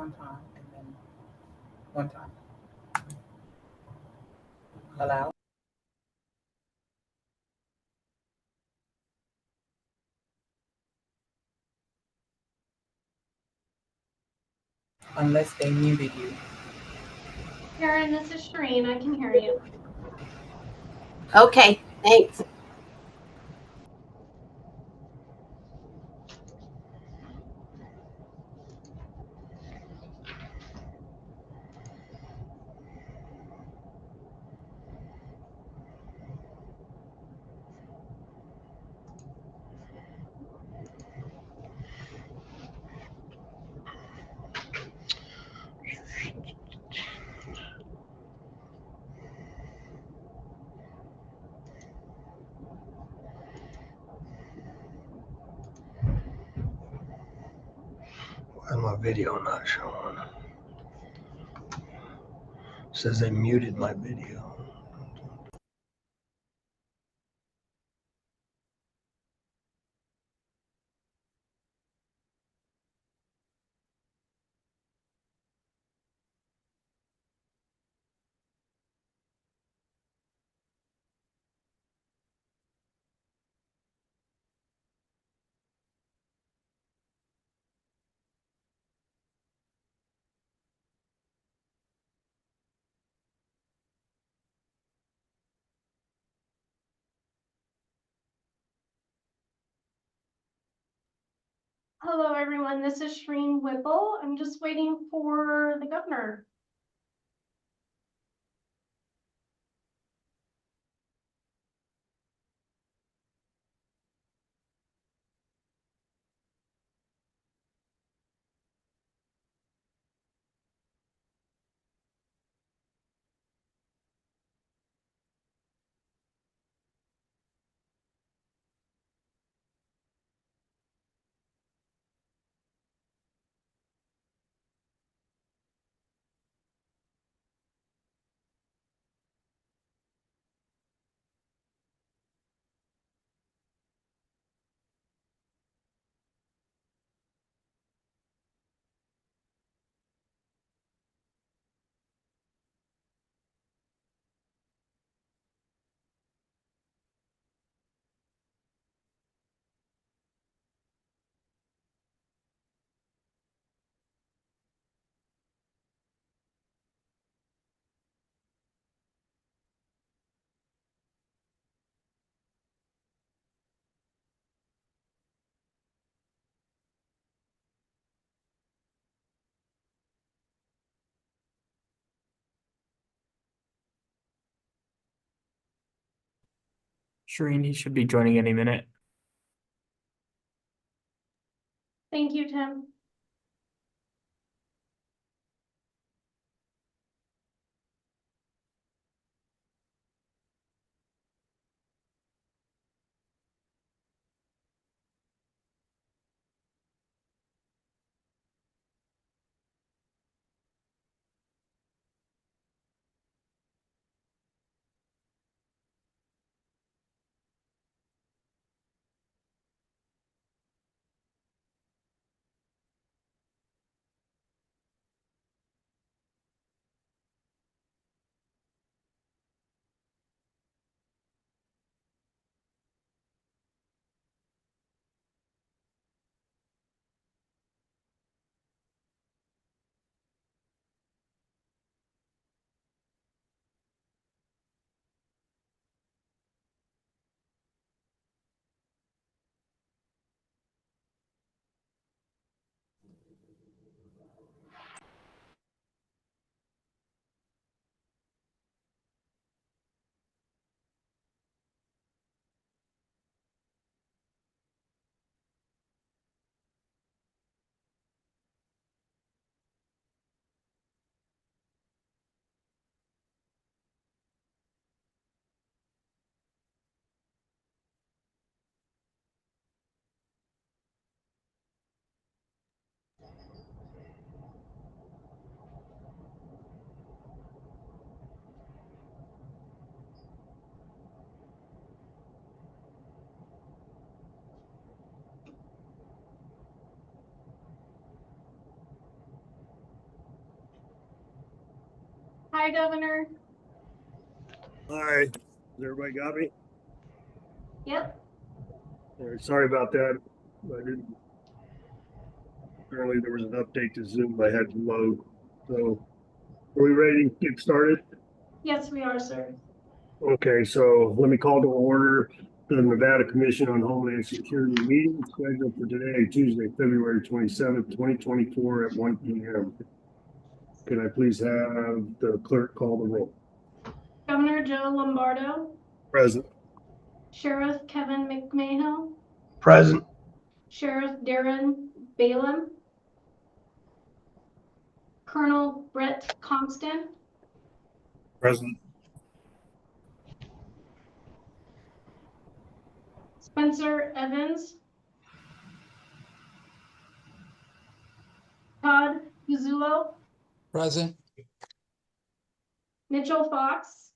one time and then one time. Allow. Unless they muted you. Karen, this is Shireen. I can hear you. Okay, thanks. Why is my video not showing? It says they muted my video. Hello, everyone. This is Shireen Whipple. I'm just waiting for the governor. Shireen, he should be joining any minute. Thank you, Tim. Hi, Governor. Hi, has everybody got me? Yep. All right, sorry about that. I didn't. Apparently there was an update to Zoom I had to load. So are we ready to get started? Yes, we are, sir. Okay, so let me call to order the Nevada Commission on Homeland Security meeting scheduled for today, Tuesday, February 27th, 2024 at 1 p.m. Can I please have the clerk call the roll? Governor Joe Lombardo, Present. Sheriff Kevin McMahill, Present. Sheriff Darren Balaam, Colonel Brett Constant, Present. Spencer Evans, Todd Guzzulo, Present. Mitchell Fox,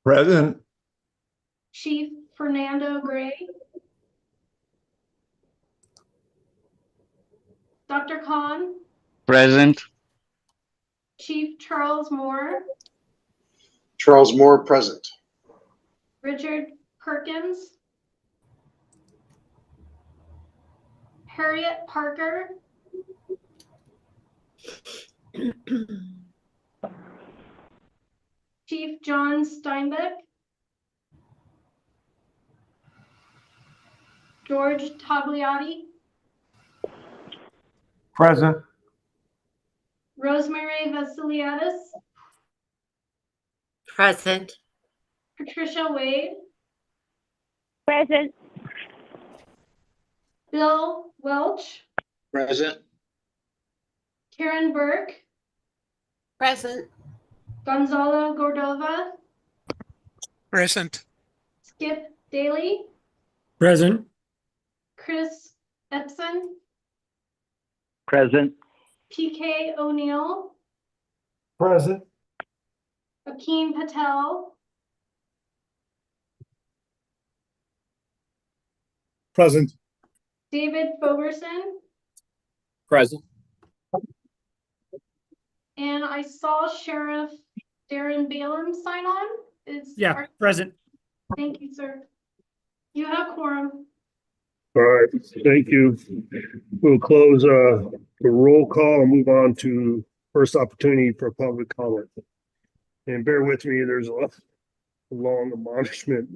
Present. Chief Fernando Gray, Dr. Khan, Present. Chief Charles Moore, Charles Moore, present. Richard Perkins, Harriet Parker, Chief John Steinbeck, George Tagliati, Present. Rosemary Vasiliadis, Present. Patricia Wade, Present. Bill Welch, Present. Karen Burke, Present. Gonzalo Cordova, Present. Skip Daly, Present. Chris Epson, Present. PK O'Neill, Present. Akeem Patel, Present. David Fogerson, Present. and I saw Sheriff Darren Balaam sign on. Present. Thank you, sir. You have quorum. All right, thank you. We'll close the roll call and move on to first opportunity for public comment. And bear with me, there's a long admonishment.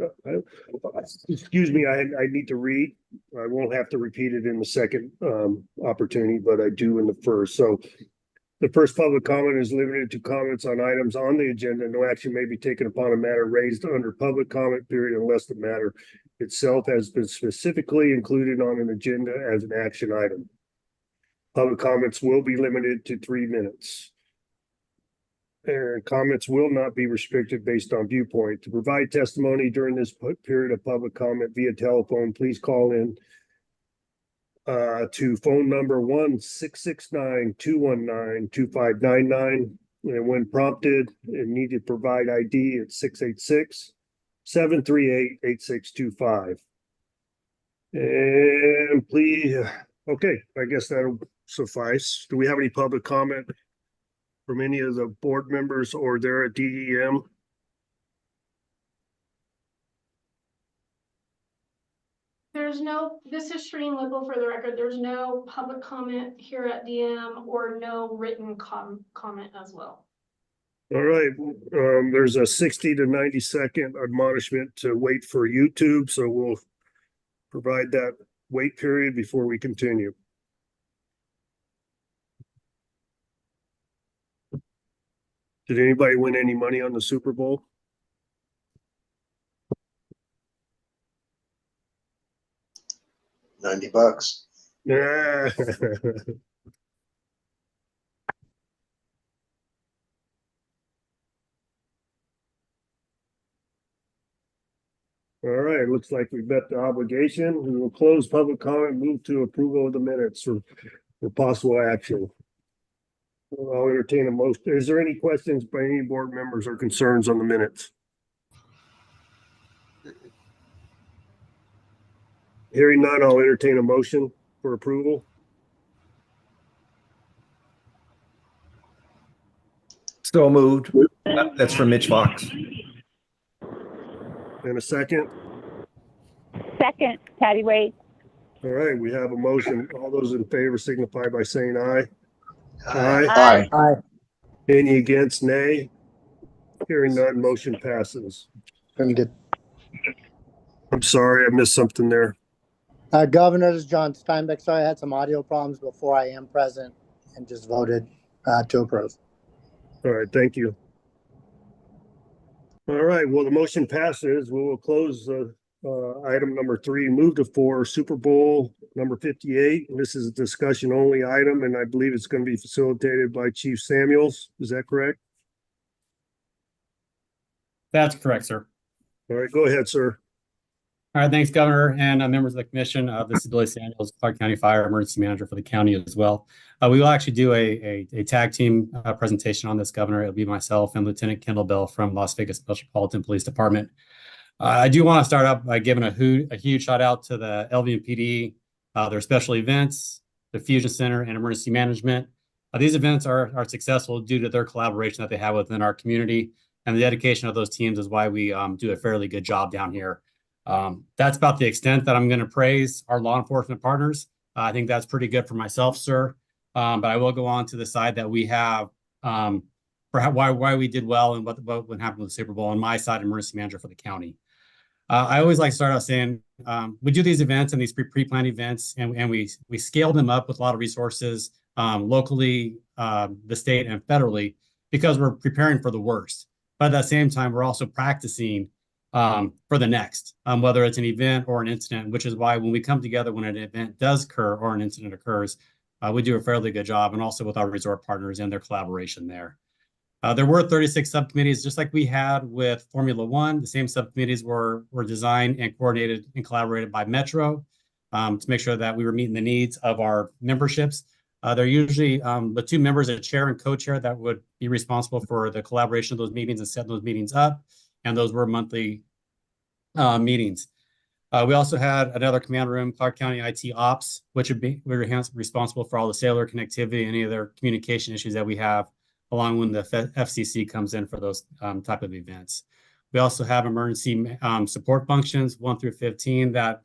Excuse me, I need to read. I won't have to repeat it in the second opportunity, but I do in the first. So the first public comment is limited to comments on items on the agenda. No action may be taken upon a matter raised under public comment period unless the matter itself has been specifically included on an agenda as an action item. Public comments will be limited to 3 minutes. And comments will not be restricted based on viewpoint. To provide testimony during this period of public comment via telephone, please call in to phone number 1-669-219-2599. And when prompted and need to provide ID at 686-738-8625. And please, okay, I guess that'll suffice. Do we have any public comment from any of the board members or there at DEM? This is Shereen Whipple for the record. There's no public comment here at DM or no written comment as well. All right, there's a 60 to 90 second admonishment to wait for YouTube, so we'll provide that wait period before we continue. Did anybody win any money on the Super Bowl? $90. Yeah. All right, looks like we've met the obligation. We will close public comment, move to approval of the minutes for possible action. I'll entertain a motion. Is there any questions by any board members or concerns on the minutes? Hearing none, I'll entertain a motion for approval. So moved. That's from Mitch Fox. And a second? Second, Patty Wade. All right, we have a motion. All those in favor signify by saying aye. Aye. Aye. Any against, nay? Hearing none, motion passes. Very good. I'm sorry, I missed something there. Governor, this is John Steinbeck. Sorry, I had some audio problems before I am present and just voted to approve. All right, thank you. All right, well, the motion passes. We will close item number 3, move to 4, Super Bowl number 58. This is a discussion only item, and I believe it's going to be facilitated by Chief Samuels. Is that correct? That's correct, sir. All right, go ahead, sir. All right, thanks, Governor, and members of the commission. This is Billy Samuels, Clark County Fire Emergency Manager for the county as well. We will actually do a tag team presentation on this, Governor. It'll be myself and Lieutenant Kendall Bell from Las Vegas Metropolitan Police Department. I do want to start out by giving a huge shout out to the LVMPD, their special events, the Fusion Center, and emergency management. These events are successful due to their collaboration that they have within our community, and the dedication of those teams is why we do a fairly good job down here. That's about the extent that I'm going to praise our law enforcement partners. I think that's pretty good for myself, sir. But I will go on to the side that we have for why we did well and what happened with the Super Bowl on my side, emergency manager for the county. I always like to start out saying we do these events and these pre-planned events, and we scale them up with a lot of resources locally, the state, and federally because we're preparing for the worst. But at the same time, we're also practicing for the next, whether it's an event or an incident, which is why when we come together when an event does occur or an incident occurs, we do a fairly good job, and also with our resort partners and their collaboration there. There were 36 subcommittees, just like we had with Formula One. The same subcommittees were designed and coordinated and collaborated by Metro to make sure that we were meeting the needs of our memberships. They're usually the 2 members, a chair and co-chair, that would be responsible for the collaboration of those meetings and setting those meetings up. And those were monthly meetings. We also had another command room, Clark County IT Ops, which would be responsible for all the cellular connectivity and any other communication issues that we have, along when the FCC comes in for those type of events. We also have emergency support functions 1 through 15 that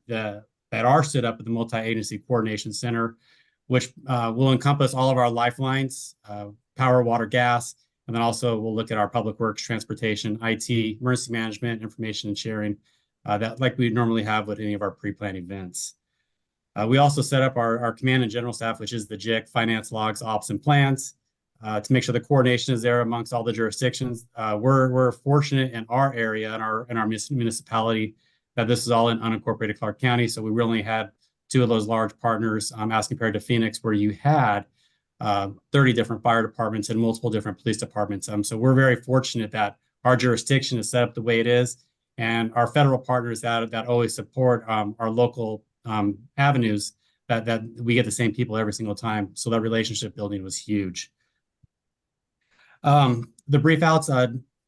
are set up at the Multi-Agency Coordination Center, which will encompass all of our lifelines, power, water, gas, and then also we'll look at our public works, transportation, IT, emergency management, information and sharing, that like we normally have with any of our pre-planned events. We also set up our command and general staff, which is the JIC, finance, logs, ops, and plans, to make sure the coordination is there amongst all the jurisdictions. We're fortunate in our area, in our municipality, that this is all in unincorporated Clark County. So we really had 2 of those large partners as compared to Phoenix, where you had 30 different fire departments and multiple different police departments. So we're very fortunate that our jurisdiction is set up the way it is, and our federal partners that always support our local avenues, that we get the same people every single time. So that relationship building was huge. The brief outs,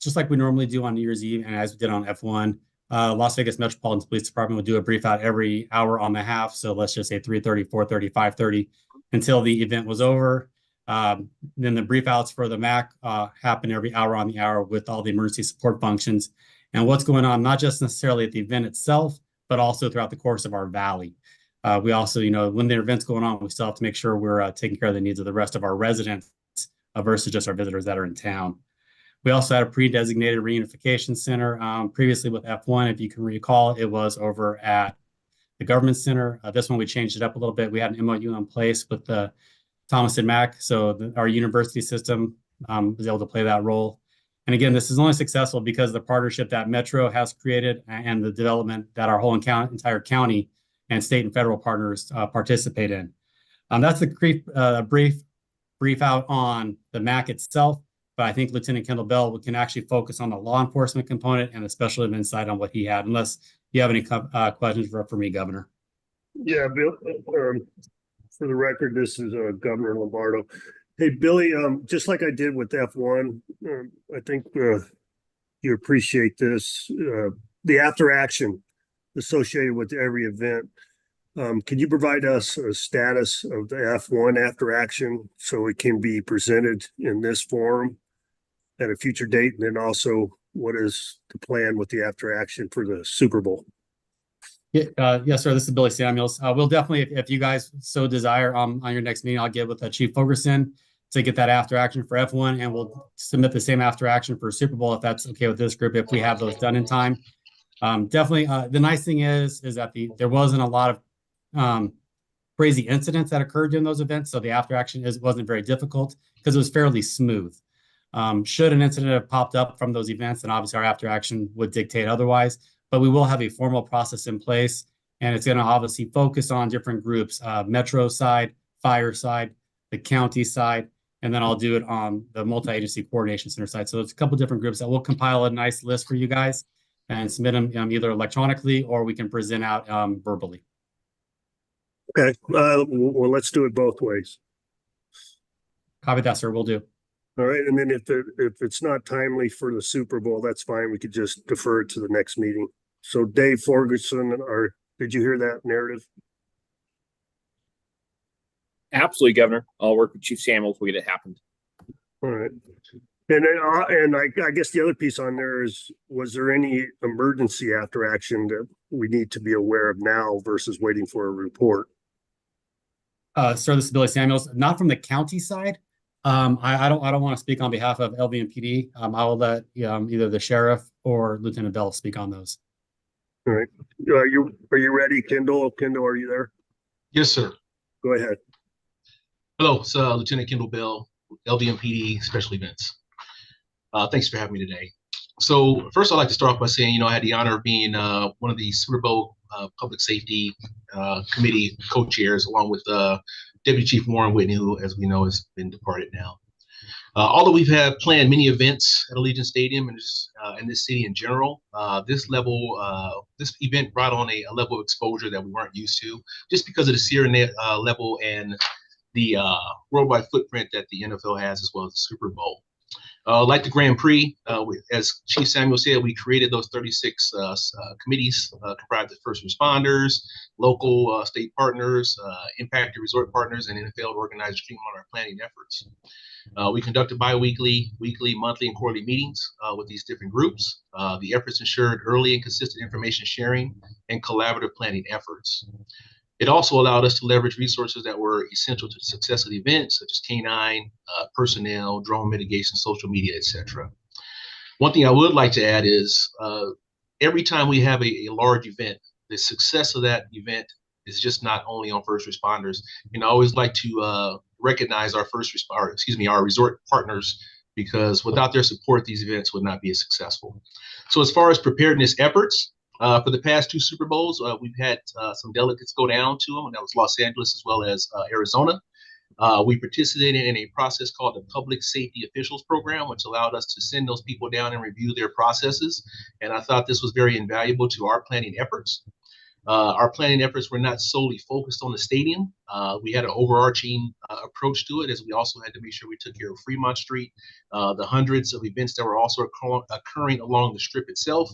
just like we normally do on New Year's Eve and as we did on F1, Las Vegas Metropolitan Police Department would do a brief out every hour on the half. So let's just say 3:30, 4:30, 5:30 until the event was over. Then the brief outs for the MAC happen every hour on the hour with all the emergency support functions and what's going on, not just necessarily at the event itself, but also throughout the course of our valley. We also, when the event's going on, we still have to make sure we're taking care of the needs of the rest of our residents versus just our visitors that are in town. We also had a pre-designated reunification center. Previously with F1, if you can recall, it was over at the government center. This one, we changed it up a little bit. We had an MOU in place with the Thomas and Mack. So our university system was able to play that role. And again, this is only successful because of the partnership that Metro has created and the development that our whole entire county and state and federal partners participate in. That's a brief out on the MAC itself, but I think Lieutenant Kendall Bell can actually focus on the law enforcement component and the special event side on what he had, unless you have any questions for me, Governor. Yeah, Bill, for the record, this is Governor Lombardo. Hey, Billy, just like I did with F1, I think you appreciate this. The after action associated with every event. Can you provide us a status of the F1 after action so it can be presented in this forum? at a future date? And then also, what is the plan with the after action for the Super Bowl? Yeah, yes, sir. This is Billy Samuels. We'll definitely, if you guys so desire, on your next meeting, I'll get with Chief Fogerson to get that after action for F1, and we'll submit the same after action for Super Bowl if that's okay with this group, if we have those done in time. Definitely, the nice thing is that there wasn't a lot of crazy incidents that occurred during those events, so the after action wasn't very difficult because it was fairly smooth. Should an incident have popped up from those events, then obviously our after action would dictate otherwise. But we will have a formal process in place, and it's going to obviously focus on different groups: Metro side, fire side, the county side, and then I'll do it on the multi-agency coordination center side. So it's a couple different groups that will compile a nice list for you guys and submit them either electronically or we can present out verbally. Okay, well, let's do it both ways. Copy that, sir. We'll do. All right, and then if it's not timely for the Super Bowl, that's fine. We could just defer it to the next meeting. So Dave Ferguson, did you hear that narrative? Absolutely, Governor. I'll work with Chief Samuels. We'll get it happened. All right. And then, I guess the other piece on there is, was there any emergency after action that we need to be aware of now versus waiting for a report? Sir, this is Billy Samuels. Not from the county side. I don't want to speak on behalf of LVMPD. I will let either the sheriff or Lieutenant Bell speak on those. All right. Are you ready, Kendall? Kendall, are you there? Yes, sir. Go ahead. Hello, it's Lieutenant Kendall Bell, LVMPD Special Events. Thanks for having me today. So first, I'd like to start off by saying, I had the honor of being one of the Super Bowl Public Safety Committee co-chairs, along with Deputy Chief Warren Whitney, who, as we know, has been departed now. Although we've had planned many events at Allegiant Stadium and this city in general, this event brought on a level of exposure that we weren't used to, just because of the sheer level and the worldwide footprint that the NFL has, as well as the Super Bowl. Like the Grand Prix, as Chief Samuel said, we created those 36 committees comprised of first responders, local state partners, impacted resort partners, and NFL organizers to streamline our planning efforts. We conducted bi-weekly, weekly, monthly, and quarterly meetings with these different groups. The efforts ensured early and consistent information sharing and collaborative planning efforts. It also allowed us to leverage resources that were essential to the success of the event, such as K9, personnel, drone mitigation, social media, etc. One thing I would like to add is every time we have a large event, the success of that event is just not only on first responders. I always like to recognize our our resort partners, because without their support, these events would not be as successful. So as far as preparedness efforts, for the past two Super Bowls, we've had some delegates go down to them, and that was Los Angeles as well as Arizona. We participated in a process called the Public Safety Officials Program, which allowed us to send those people down and review their processes. And I thought this was very invaluable to our planning efforts. Our planning efforts were not solely focused on the stadium. We had an overarching approach to it, as we also had to make sure we took care of Fremont Street, the hundreds of events that were also occurring along the strip itself.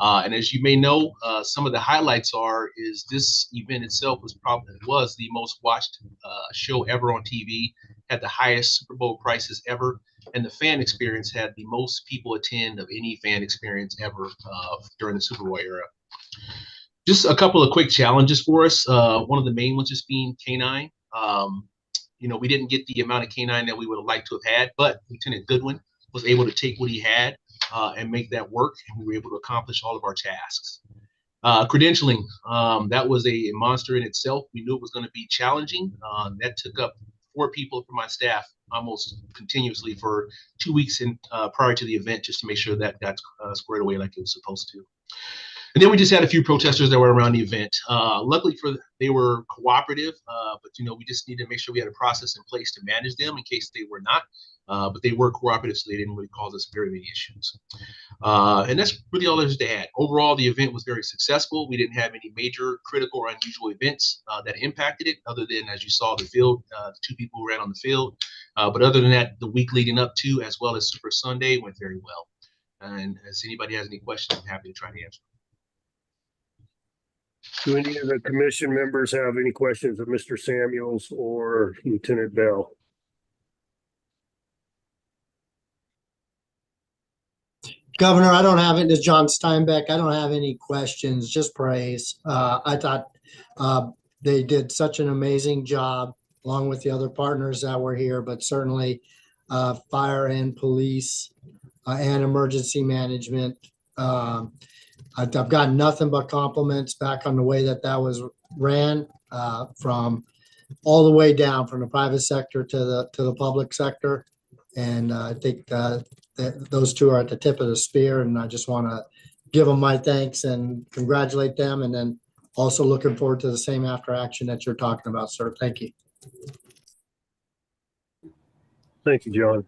And as you may know, some of the highlights is this event itself was the most watched show ever on TV, had the highest Super Bowl prices ever, and the fan experience had the most people attend of any fan experience ever during the Super Bowl era. Just a couple of quick challenges for us. One of the main ones just being K9. We didn't get the amount of K9 that we would have liked to have had, but Lieutenant Goodwin was able to take what he had and make that work, and we were able to accomplish all of our tasks. Credentialing, that was a monster in itself. We knew it was going to be challenging. That took up 4 people from my staff almost continuously for 2 weeks prior to the event, just to make sure that got squared away like it was supposed to. And then we just had a few protesters that were around the event. Luckily they were cooperative, but we just needed to make sure we had a process in place to manage them in case they were not. But they were cooperative, so they didn't really cause us very many issues. And that's really all there's to add. Overall, the event was very successful. We didn't have any major critical or unusual events that impacted it, other than, as you saw, the field, the 2 people who ran on the field. But other than that, the week leading up to, as well as Super Sunday, went very well. And if anybody has any questions, I'm happy to try to answer. Do any of the commission members have any questions of Mr. Samuels or Lieutenant Bell? Governor, I don't have it. This is John Steinbeck. I don't have any questions, just praise. I thought they did such an amazing job along with the other partners that were here, but certainly fire and police and emergency management. I've gotten nothing but compliments back on the way that was ran from all the way down from the private sector to the public sector. And I think that those two are at the tip of the spear, and I just want to give them my thanks and congratulate them. And then also looking forward to the same after action that you're talking about, sir. Thank you. Thank you, John.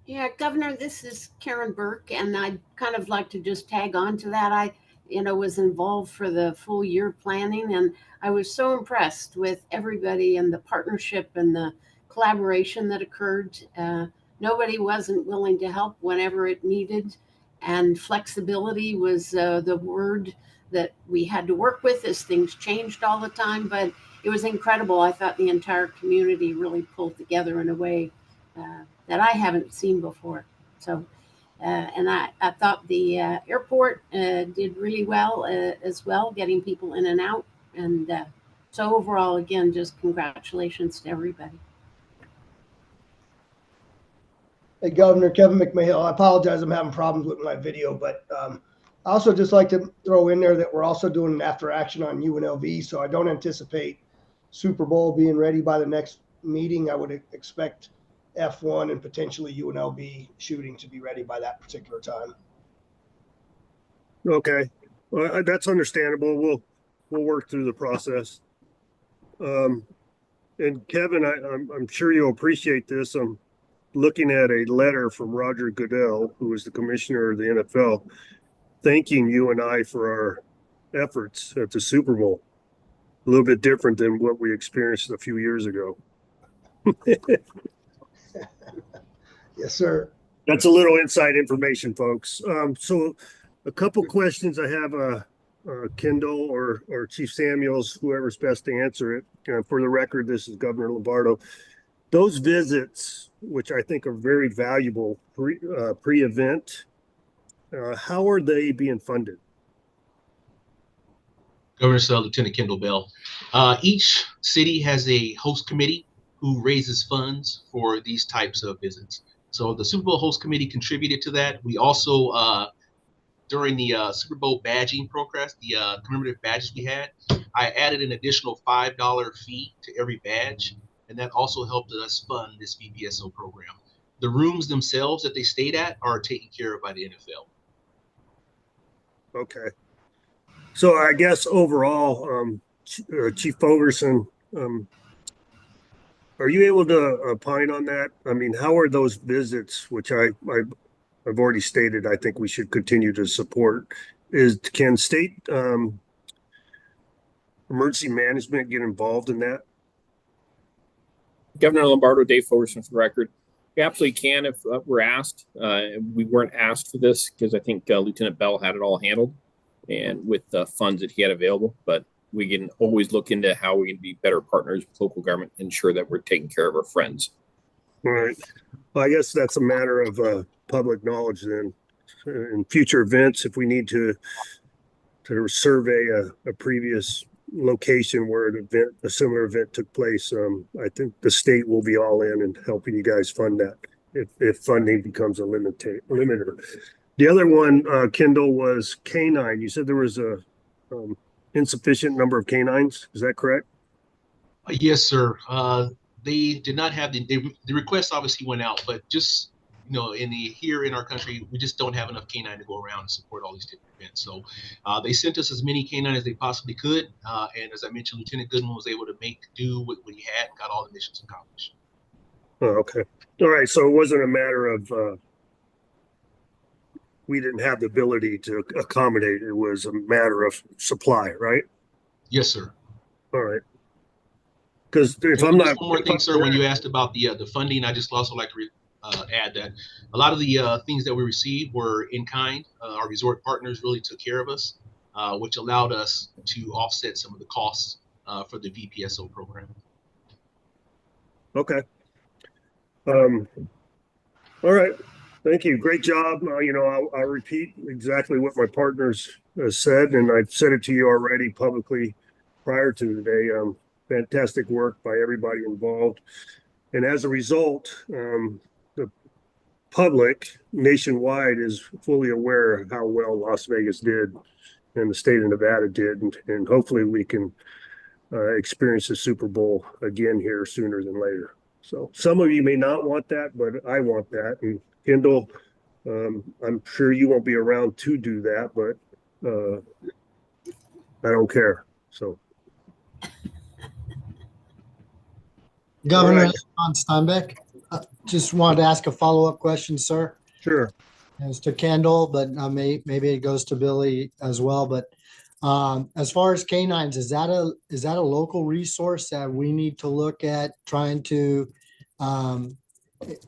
Yeah, Governor, this is Karen Burke, and I'd kind of like to just tag on to that. I, was involved for the full year planning, and I was so impressed with everybody and the partnership and the collaboration that occurred. Nobody wasn't willing to help whenever it needed, and flexibility was the word that we had to work with as things changed all the time. But it was incredible. I thought the entire community really pulled together in a way that I haven't seen before. So, and I thought the airport did really well as well, getting people in and out. And so overall, again, just congratulations to everybody. Hey, Governor, Kevin McMahill. I apologize, I'm having problems with my video, but I also just like to throw in there that we're also doing an after action on UNLV. So I don't anticipate Super Bowl being ready by the next meeting. I would expect F1 and potentially UNLV shooting to be ready by that particular time. Okay, well, that's understandable. We'll work through the process. And Kevin, I'm sure you'll appreciate this. I'm looking at a letter from Roger Goodell, who is the commissioner of the NFL, thanking you and I for our efforts at the Super Bowl. A little bit different than what we experienced a few years ago. Yes, sir. That's a little inside information, folks. So a couple questions I have, Kendall or Chief Samuels, whoever's best to answer it. For the record, this is Governor Lombardo. Those visits, which I think are very valuable pre-event, how are they being funded? Governor Lieutenant Kendall Bell. Each city has a host committee who raises funds for these types of visits. So the Super Bowl host committee contributed to that. We also, during the Super Bowl badging program, the commemorative badges we had, I added an additional $5 fee to every badge, and that also helped us fund this VPSO program. The rooms themselves that they stayed at are taken care of by the NFL. Okay. So I guess overall, Chief Fogerson, are you able to opine on that? I mean, how are those visits, which I've already stated, I think we should continue to support, can state emergency management get involved in that? Governor Lombardo, Dave Fogerson for the record. We absolutely can if we're asked. We weren't asked for this because I think Lieutenant Bell had it all handled and with the funds that he had available, but we can always look into how we can be better partners with local government, ensure that we're taking care of our friends. All right. Well, I guess that's a matter of public knowledge then. In future events, if we need to survey a previous location where a similar event took place, I think the state will be all in and helping you guys fund that if funding becomes a limiter. The other one, Kendall, was canine. You said there was a insufficient number of canines. Is that correct? Yes, sir. They did not have the request obviously went out, but just here in our country, we just don't have enough canine to go around and support all these different events. So they sent us as many canine as they possibly could, and as I mentioned, Lieutenant Goodman was able to make do with what he had and got all the missions accomplished. Oh, okay. All right. So it wasn't a matter of we didn't have the ability to accommodate. It was a matter of supply, right? Yes, sir. All right. Because if I'm not, one more thing, sir, when you asked about the funding, I just also like to add that a lot of the things that we received were in kind. Our resort partners really took care of us, which allowed us to offset some of the costs for the VPSO program. Okay. All right. Thank you. Great job. I'll repeat exactly what my partners said, and I've said it to you already publicly prior to today. Fantastic work by everybody involved. And as a result, the public nationwide is fully aware of how well Las Vegas did and the state of Nevada did. And hopefully we can experience the Super Bowl again here sooner than later. So some of you may not want that, but I want that. And Kendall, I'm sure you won't be around to do that, but I don't care. So, Governor All right. John Steinbeck, just wanted to ask a follow-up question, sir. Sure. As to Kendall, but maybe it goes to Billy as well. But as far as canines, is that a local resource that we need to look at trying to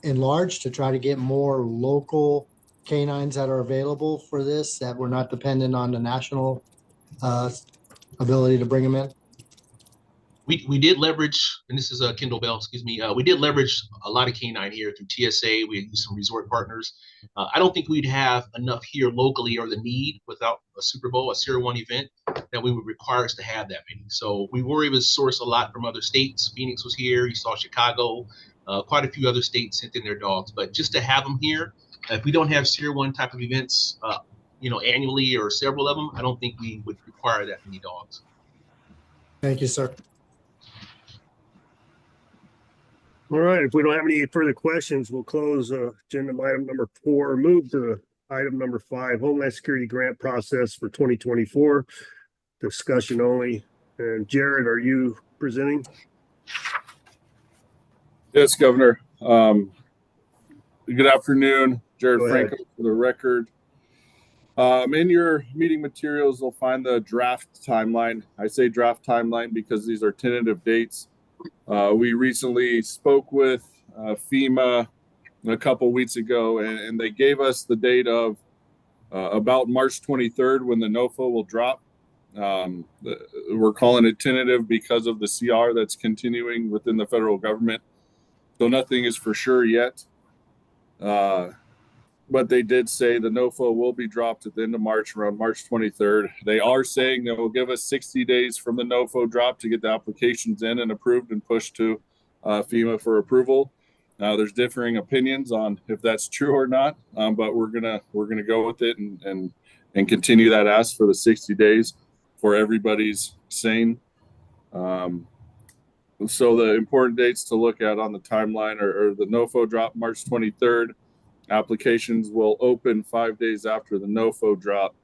enlarge to try to get more local canines that are available for this, that we're not dependent on the national ability to bring them in? We did leverage, and this is Kendall Bell, excuse me. We did leverage a lot of canine here through TSA. We used some resort partners. I don't think we'd have enough here locally or the need without a Super Bowl, a Sierra One event, that we would require us to have that many. So we were able to source a lot from other states. Phoenix was here. You saw Chicago, quite a few other states sent in their dogs. But just to have them here, if we don't have Sierra One type of events, annually or several of them, I don't think we would require that many dogs. Thank you, sir. All right. If we don't have any further questions, we'll close agenda item number 4, move to item number 5, Homeland Security grant process for 2024. Discussion only. And Jared, are you presenting? Yes, Governor. Good afternoon. Jared Franco for the record. In your meeting materials, you'll find the draft timeline. I say draft timeline because these are tentative dates. We recently spoke with FEMA a couple weeks ago, and they gave us the date of about March 23rd when the NOFA will drop. We're calling it tentative because of the CR that's continuing within the federal government. So nothing is for sure yet. But they did say the NOFA will be dropped at the end of March, around March 23rd. They are saying they will give us 60 days from the NOFA drop to get the applications in and approved and pushed to FEMA for approval. There's differing opinions on if that's true or not, but we're gonna go with it and continue that ask for the 60 days for everybody's sane. So the important dates to look at on the timeline are the NOFA drop March 23rd. Applications will open 5 days after the NOFO drop,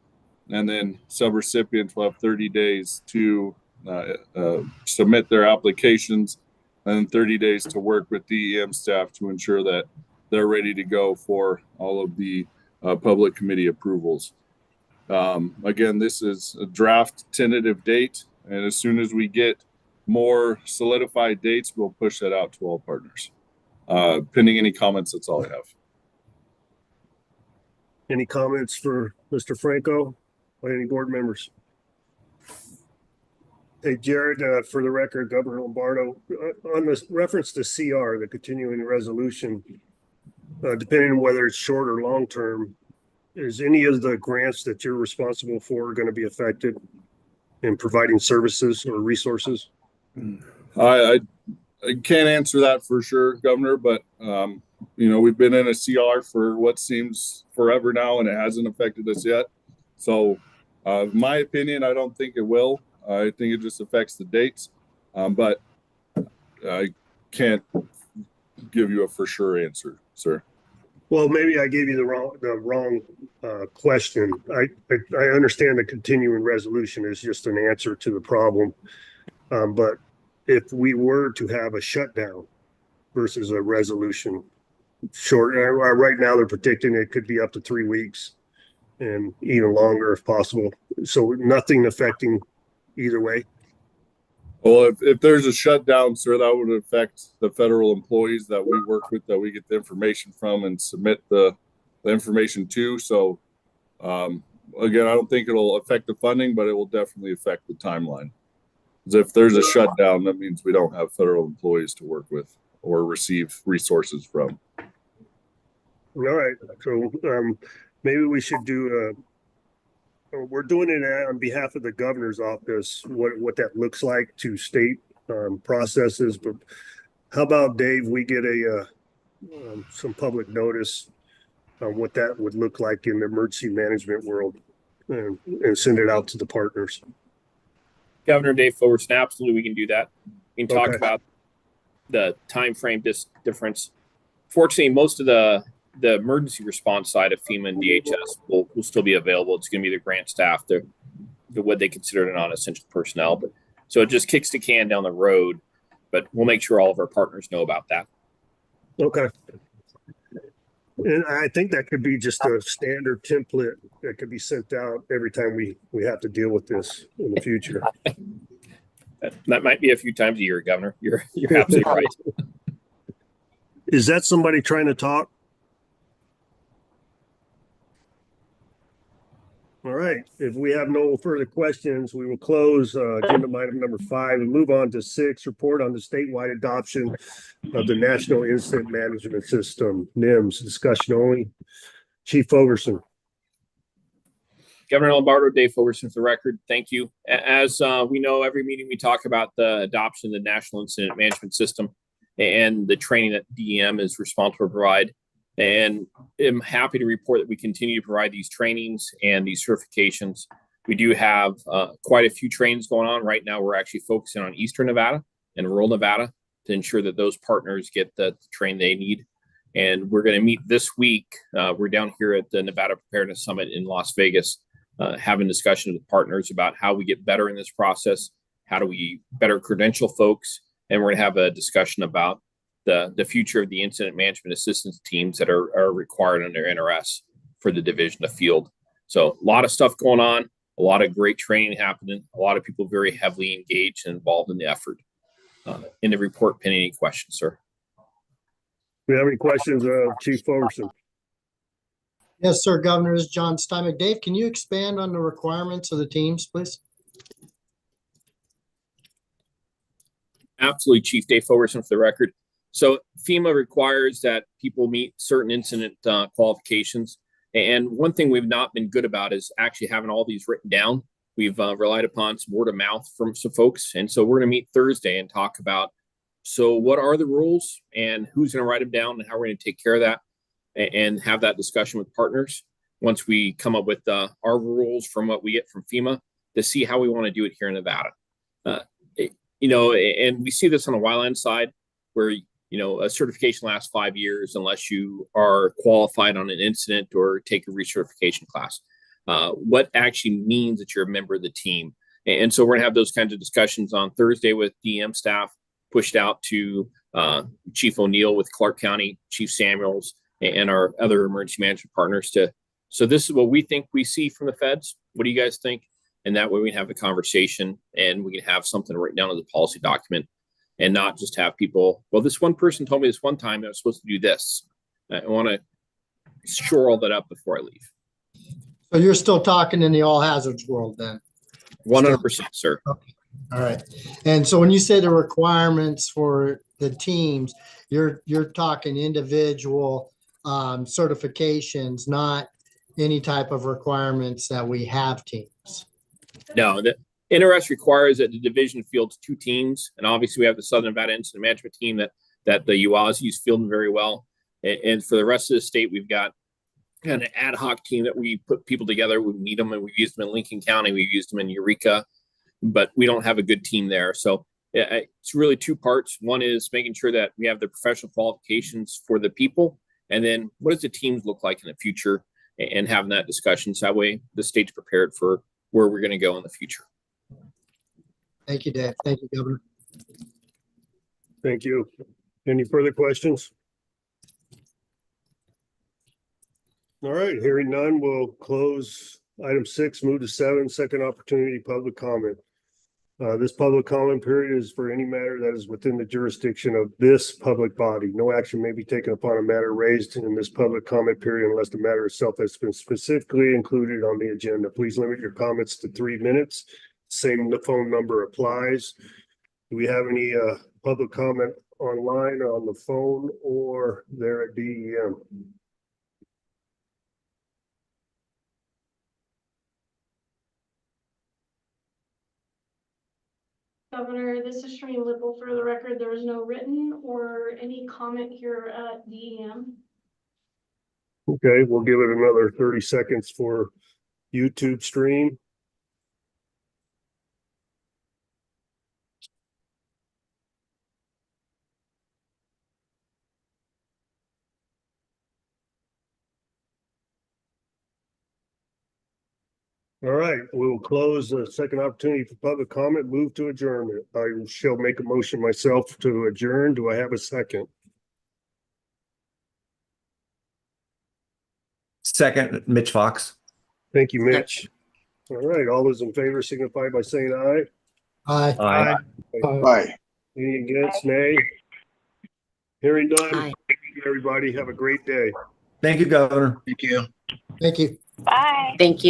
and then subrecipients will have 30 days to submit their applications, and 30 days to work with DEM staff to ensure that they're ready to go for all of the public committee approvals. Again, this is a draft tentative date, and as soon as we get more solidified dates, we'll push that out to all partners. Pending any comments, that's all I have. Any comments for Mr. Franco by any board members? Hey, Jared, for the record, Governor Lombardo, on this reference to CR, the continuing resolution, depending on whether it's short or long term, is any of the grants that you're responsible for going to be affected in providing services or resources? I can't answer that for sure, Governor, but we've been in a CR for what seems forever now, and it hasn't affected us yet. So, my opinion, I don't think it will. I think it just affects the dates, but I can't give you a for sure answer, sir. Well, maybe I gave you the wrong question. I understand the continuing resolution is just an answer to the problem, but if we were to have a shutdown versus a resolution, short, right now they're predicting it could be up to 3 weeks and even longer if possible. So nothing affecting either way. Well, if there's a shutdown, sir, that would affect the federal employees that we work with, that we get the information from and submit the information to. So again, I don't think it'll affect the funding, but it will definitely affect the timeline. Because if there's a shutdown, that means we don't have federal employees to work with or receive resources from. All right, so maybe we should do we're doing it on behalf of the governor's office, what that looks like to state processes, but how about Dave, we get some public notice on what that would look like in the emergency management world and send it out to the partners. Governor Dave Fullerton, absolutely, we can do that. We can talk Okay. about the time frame difference. Fortunately, most of the emergency response side of FEMA and DHS will still be available. It's going to be the grant staff, the what they consider non-essential personnel. But so it just kicks the can down the road. But we'll make sure all of our partners know about that. Okay. And I think that could be just a standard template that could be sent out every time we have to deal with this in the future. That might be a few times a year, Governor. You're absolutely right. Is that somebody trying to talk? All right. If we have no further questions, we will close agenda item number 5 and move on to 6, report on the statewide adoption of the National Incident Management System, NIMS. Discussion only. Chief Fullerton. Governor Lombardo, Dave Fullerton for the record. Thank you. As we know, every meeting we talk about the adoption of the National Incident Management System and the training that DEM is responsible to provide. And I'm happy to report that we continue to provide these trainings and these certifications. We do have quite a few trainings going on. Right now, we're actually focusing on Eastern Nevada and rural Nevada to ensure that those partners get the training they need. And we're going to meet this week. We're down here at the Nevada Preparedness Summit in Las Vegas, having discussions with partners about how we get better in this process, how do we better credential folks, and we're going to have a discussion about the future of the incident management assistance teams that are required under NRS for the division of field. So a lot of stuff going on, a lot of great training happening, a lot of people very heavily engaged and involved in the effort. In the report, pending any questions, sir. Do we have any questions, Chief Fullerton? Yes, sir, Governor. This is John Steinbeck. Dave, can you expand on the requirements of the teams, please? Absolutely, Chief. Dave Fullerton for the record. So FEMA requires that people meet certain incident qualifications. And one thing we've not been good about is actually having all these written down. We've relied upon some word of mouth from some folks. And so we're going to meet Thursday and talk about, so what are the rules and who's going to write them down and how we're going to take care of that and have that discussion with partners once we come up with our rules from what we get from FEMA to see how we want to do it here in Nevada. And we see this on the wildland side where a certification lasts 5 years unless you are qualified on an incident or take a recertification class. What actually means that you're a member of the team. And so we're gonna have those kinds of discussions on Thursday with DM staff, pushed out to Chief O'Neill with Clark County, Chief Samuels, and our other emergency management partners so this is what we think we see from the feds. What do you guys think? And that way we can have a conversation and we can have something written down in the policy document and not just have people, well, this one person told me this one time that I was supposed to do this. I want to shore all that up before I leave. So you're still talking in the all hazards world then? 100%, sir. Okay. All right. And so when you say the requirements for the teams, you're talking individual certifications, not any type of requirements that we have teams. No, the NRS requires that the division fields 2 teams, and obviously we have the Southern Nevada Incident Management team that the UASI is fielding very well. And for the rest of the state, we've got kind of an ad hoc team that we put people together. We meet them, and we've used them in Lincoln County, we've used them in Eureka, but we don't have a good team there. So it's really 2 parts. One is making sure that we have the professional qualifications for the people, and then what does the teams look like in the future, and having that discussion. So that way the state's prepared for where we're going to go in the future. Thank you, Dave. Thank you, Governor. Thank you. Any further questions? All right, hearing none, we'll close item 6, move to 7, second opportunity public comment. This public comment period is for any matter that is within the jurisdiction of this public body. No action may be taken upon a matter raised in this public comment period unless the matter itself has been specifically included on the agenda. Please limit your comments to 3 minutes. Same phone number applies. Do we have any public comment online, on the phone, or there at DEM? Governor, this is Shereen Whipple. For the record, there is no written or any comment here at DEM. Okay, we'll give it another 30 seconds for YouTube stream. All right, we'll close the second opportunity for public comment, move to adjournment. I shall make a motion myself to adjourn. Do I have a second? Second, Mitch Fox. Thank you, Mitch. All right, all those in favor signify by saying aye. Aye. Aye. Aye. Any against, nay? Hearing none. Aye. Thank you, everybody. Have a great day. Thank you, Governor. Thank you. Thank you. Bye. Thank you.